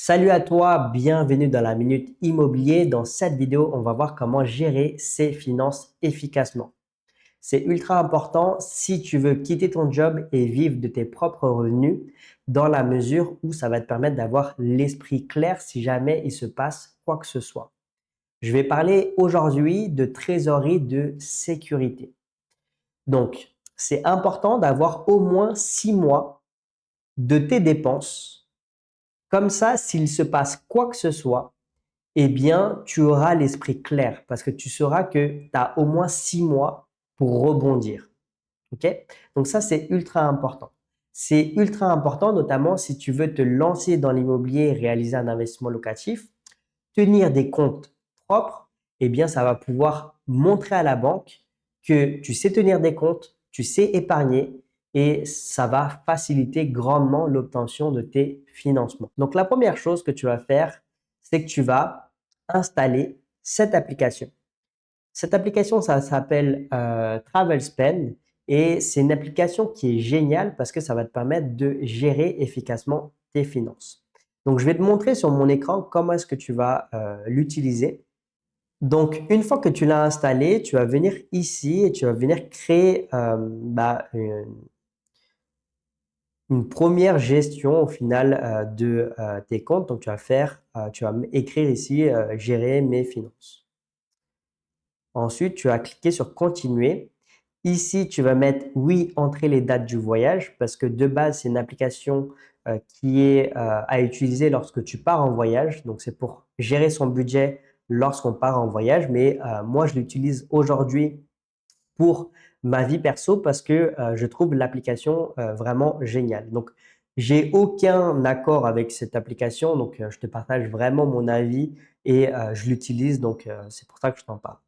Salut à toi, bienvenue dans la Minute Immobilier. Dans cette vidéo, on va voir comment gérer ses finances efficacement. C'est ultra important si tu veux quitter ton job et vivre de tes propres revenus dans la mesure où ça va te permettre d'avoir l'esprit clair si jamais il se passe quoi que ce soit. Je vais parler aujourd'hui de trésorerie de sécurité. Donc, c'est important d'avoir au moins 6 mois de tes dépenses. Comme ça, s'il se passe quoi que ce soit, eh bien, tu auras l'esprit clair parce que tu sauras que tu as au moins 6 mois pour rebondir. OK? Donc ça, c'est ultra important. C'est ultra important, notamment si tu veux te lancer dans l'immobilier et réaliser un investissement locatif. Tenir des comptes propres, eh bien, ça va pouvoir montrer à la banque que tu sais tenir des comptes, tu sais épargner et ça va faciliter grandement l'obtention de tes financements. Donc, la première chose que tu vas faire, c'est que tu vas installer cette application. Cette application, ça s'appelle TravelSpend et c'est une application qui est géniale parce que ça va te permettre de gérer efficacement tes finances. Donc, je vais te montrer sur mon écran comment est-ce que tu vas l'utiliser. Donc, une fois que tu l'as installé, tu vas venir ici et tu vas venir créer une première gestion au final de tes comptes. Donc, tu vas écrire ici gérer mes finances. Ensuite, tu vas cliquer sur continuer. Ici, tu vas mettre oui, entrer les dates du voyage parce que de base, c'est une application qui est à utiliser lorsque tu pars en voyage. Donc, c'est pour gérer son budget lorsqu'on part en voyage. Mais moi, je l'utilise aujourd'hui pour ma vie perso parce que je trouve l'application vraiment géniale. Donc, j'ai aucun accord avec cette application. Donc, je te partage vraiment mon avis et je l'utilise. Donc, c'est pour ça que je t'en parle.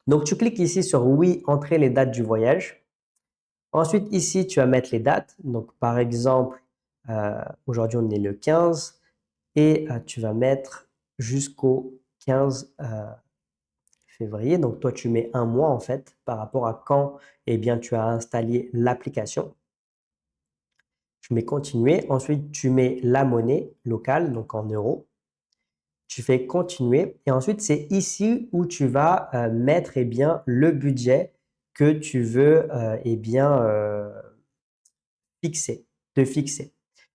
Donc, tu cliques ici sur oui, entrer les dates du voyage. Ensuite, ici, tu vas mettre les dates. Donc, par exemple, aujourd'hui, on est le 15 et tu vas mettre jusqu'au 15 février. Donc, toi, tu mets un mois en fait par rapport à quand eh bien, tu as installé l'application. Tu mets continuer. Ensuite, tu mets la monnaie locale, donc en euros. Tu fais continuer et ensuite c'est ici où tu vas mettre eh bien, le budget que tu veux eh bien, te fixer.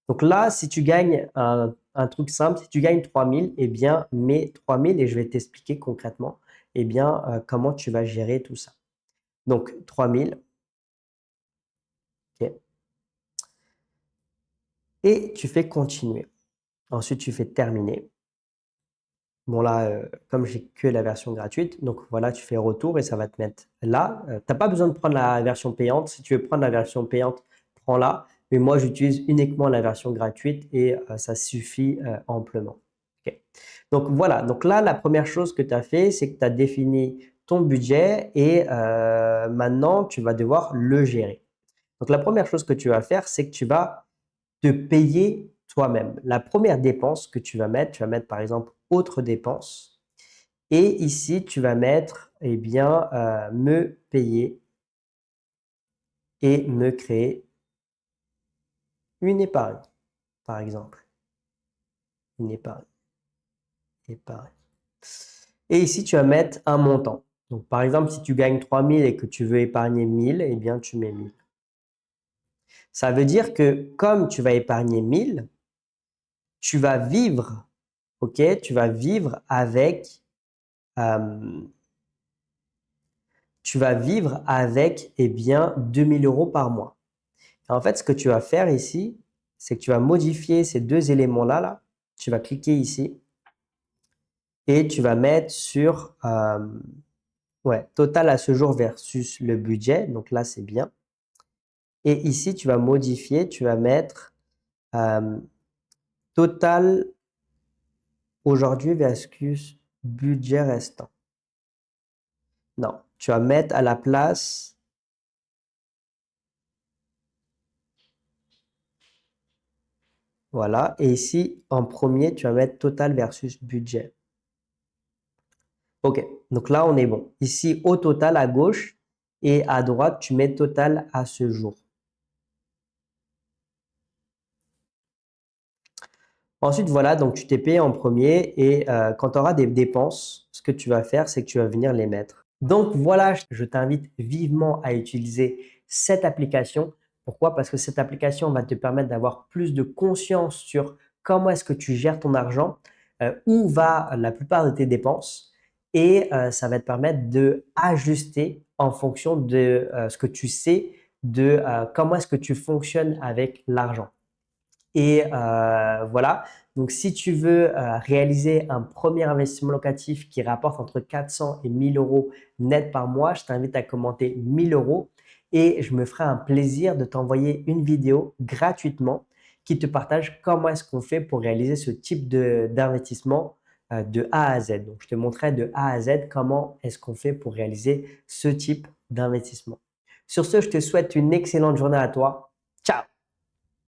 Donc là, si tu gagnes un truc simple, si tu gagnes 3000, eh bien, mets 3000 et je vais t'expliquer concrètement eh bien, comment tu vas gérer tout ça. Donc 3000, ok. Et tu fais continuer. Ensuite, tu fais terminer. Bon là, comme j'ai que la version gratuite, donc voilà, tu fais retour et ça va te mettre là. Tu n'as pas besoin de prendre la version payante. Si tu veux prendre la version payante, prends-la. Mais moi, j'utilise uniquement la version gratuite et ça suffit amplement. Ok. Donc voilà, donc là, la première chose que tu as fait, c'est que tu as défini ton budget et maintenant, tu vas devoir le gérer. Donc la première chose que tu vas faire, c'est que tu vas te payer toi-même. La première dépense que tu vas mettre par exemple autre dépense. Et ici, tu vas mettre, eh bien, me payer et me créer une épargne, par exemple. Une épargne, épargne. Et ici, tu vas mettre un montant. Donc, par exemple, si tu gagnes 3000 et que tu veux épargner 1000, eh bien, tu mets 1000. Ça veut dire que comme tu vas épargner 1000, tu vas vivre, ok? Tu vas vivre avec euh, eh bien, 2000 euros par mois. Et en fait, ce que tu vas faire ici, c'est que tu vas modifier ces deux éléments-là. Là. Tu vas cliquer ici et tu vas mettre sur total à ce jour versus le budget. Donc là, c'est bien. Et ici, tu vas modifier, tu vas mettre euh, total aujourd'hui versus budget restant. Non, tu vas mettre à la place. Voilà. Et ici, en premier, tu vas mettre total versus budget. Ok. Donc là, on est bon. Ici, au total à gauche et à droite, tu mets total à ce jour. Ensuite, voilà, donc tu t'es payé en premier et quand tu auras des dépenses, ce que tu vas faire, c'est que tu vas venir les mettre. Donc voilà, je t'invite vivement à utiliser cette application. Pourquoi? Parce que cette application va te permettre d'avoir plus de conscience sur comment est-ce que tu gères ton argent, où va la plupart de tes dépenses et ça va te permettre de ajuster en fonction de ce que tu sais de comment est-ce que tu fonctionnes avec l'argent. Et voilà, donc si tu veux réaliser un premier investissement locatif qui rapporte entre 400 et 1000 euros net par mois, je t'invite à commenter 1000 euros et je me ferai un plaisir de t'envoyer une vidéo gratuitement qui te partage comment est-ce qu'on fait pour réaliser ce type d'investissement de A à Z. Donc, je te montrerai de A à Z comment est-ce qu'on fait pour réaliser ce type d'investissement. Sur ce, je te souhaite une excellente journée à toi